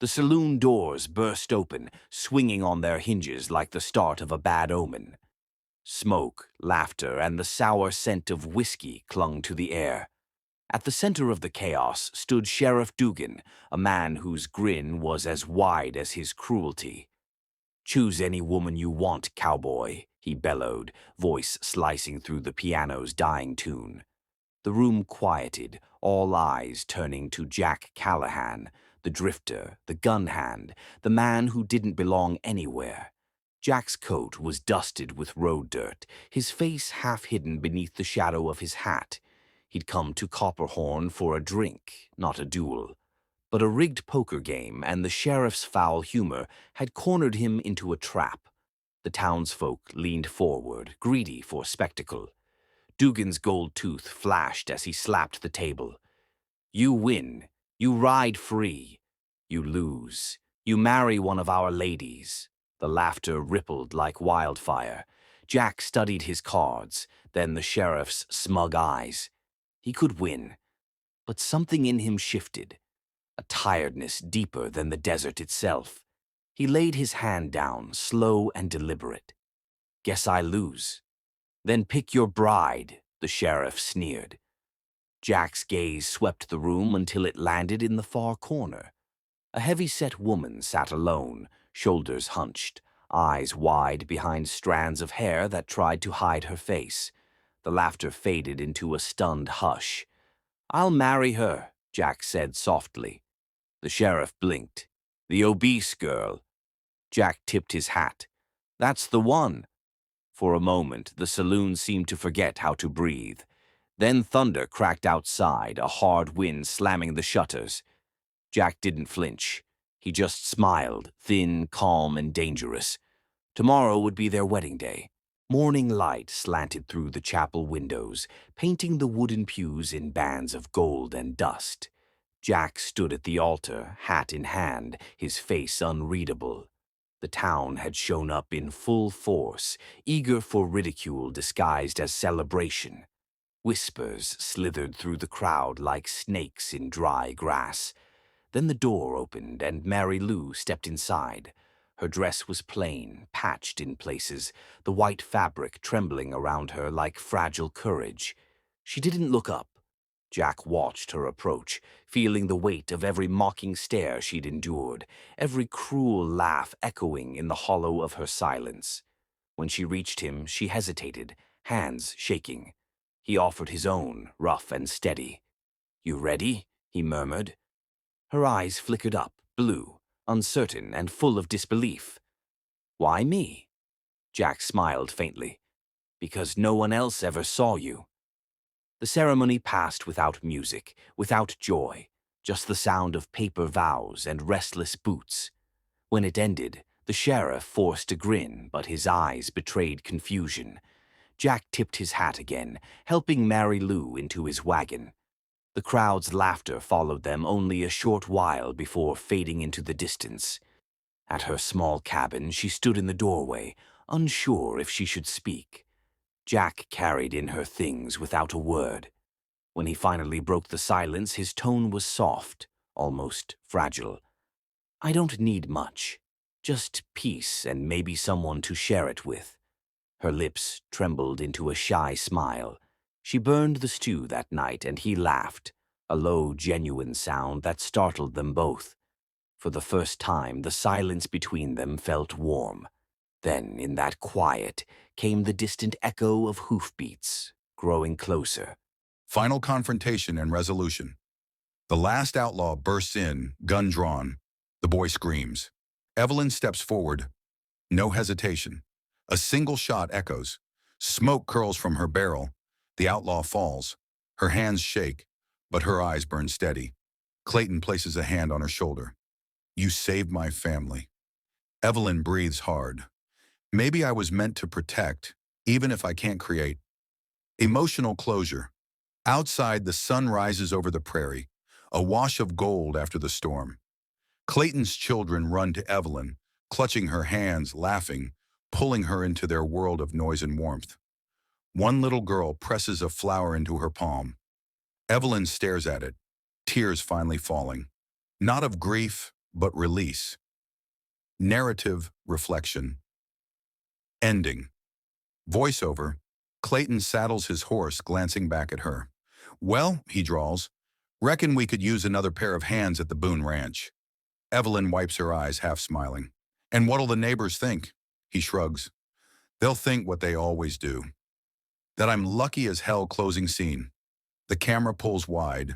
The saloon doors burst open, swinging on their hinges like the start of a bad omen. Smoke, laughter, and the sour scent of whiskey clung to the air. At the center of the chaos stood Sheriff Dugan, a man whose grin was as wide as his cruelty. "Choose any woman you want, cowboy," he bellowed, voice slicing through the piano's dying tune. The room quieted, all eyes turning to Jack Callahan, the drifter, the gun hand, the man who didn't belong anywhere. Jack's coat was dusted with road dirt, his face half hidden beneath the shadow of his hat. He'd come to Copperhorn for a drink, not a duel. But a rigged poker game and the sheriff's foul humor had cornered him into a trap. The townsfolk leaned forward, greedy for spectacle. Dugan's gold tooth flashed as he slapped the table. "You win. You ride free. You lose. You marry one of our ladies." The laughter rippled like wildfire. Jack studied his cards, then the sheriff's smug eyes. He could win, but something in him shifted, a tiredness deeper than the desert itself. He laid his hand down, slow and deliberate. "Guess I lose." "Then pick your bride," the sheriff sneered. Jack's gaze swept the room until it landed in the far corner. A heavy-set woman sat alone, shoulders hunched, eyes wide behind strands of hair that tried to hide her face. The laughter faded into a stunned hush. "I'll marry her," Jack said softly. The sheriff blinked. "The obese girl." Jack tipped his hat. "That's the one." For a moment, the saloon seemed to forget how to breathe. Then thunder cracked outside, a hard wind slamming the shutters. Jack didn't flinch. He just smiled, thin, calm, and dangerous. Tomorrow would be their wedding day. Morning light slanted through the chapel windows, painting the wooden pews in bands of gold and dust. Jack stood at the altar, hat in hand, his face unreadable. The town had shown up in full force, eager for ridicule disguised as celebration. Whispers slithered through the crowd like snakes in dry grass. Then the door opened and Mary Lou stepped inside. Her dress was plain, patched in places, the white fabric trembling around her like fragile courage. She didn't look up. Jack watched her approach, feeling the weight of every mocking stare she'd endured, every cruel laugh echoing in the hollow of her silence. When she reached him, she hesitated, hands shaking. He offered his own, rough and steady. "You ready?" he murmured. Her eyes flickered up, blue, uncertain and full of disbelief. "Why me?" Jack smiled faintly. "Because no one else ever saw you." The ceremony passed without music, without joy, just the sound of paper vows and restless boots. When it ended, the sheriff forced a grin, but his eyes betrayed confusion. Jack tipped his hat again, helping Mary Lou into his wagon. The crowd's laughter followed them only a short while before fading into the distance. At her small cabin, she stood in the doorway, unsure if she should speak. Jack carried in her things without a word. When he finally broke the silence, his tone was soft, almost fragile. "I don't need much. Just peace and maybe someone to share it with." Her lips trembled into a shy smile. She burned the stew that night and he laughed, a low, genuine sound that startled them both. For the first time, the silence between them felt warm. Then, in that quiet, came the distant echo of hoofbeats, growing closer. Final confrontation and resolution. The last outlaw bursts in, gun drawn. The boy screams. Evelyn steps forward. No hesitation. A single shot echoes. Smoke curls from her barrel. The outlaw falls. Her hands shake, but her eyes burn steady. Clayton places a hand on her shoulder. "You saved my family." Evelyn breathes hard. "Maybe I was meant to protect, even if I can't create." Emotional closure. Outside, the sun rises over the prairie, a wash of gold after the storm. Clayton's children run to Evelyn, clutching her hands, laughing, pulling her into their world of noise and warmth. One little girl presses a flower into her palm. Evelyn stares at it, tears finally falling. Not of grief, but release. Narrative reflection. Ending. Voiceover. Clayton saddles his horse, glancing back at her. Well, he drawls, reckon we could use another pair of hands at the Boone Ranch. Evelyn wipes her eyes, half smiling. And what'll the neighbors think? He shrugs. They'll think what they always do. That I'm lucky as hell. Closing scene. The camera pulls wide.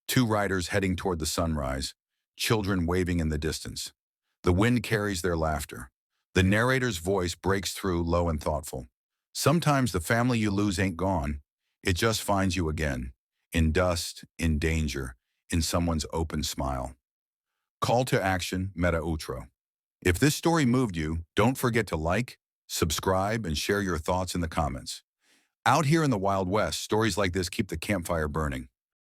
Two riders heading toward the sunrise, children waving in the distance. The wind carries their laughter. The narrator's voice breaks through, low and thoughtful. Sometimes the family you lose ain't gone. It just finds you again. In dust, in danger, in someone's open smile. Call to action, meta outro. If this story moved you, don't forget to like, subscribe, and share your thoughts in the comments. Out here in the Wild West, stories like this keep the campfire burning.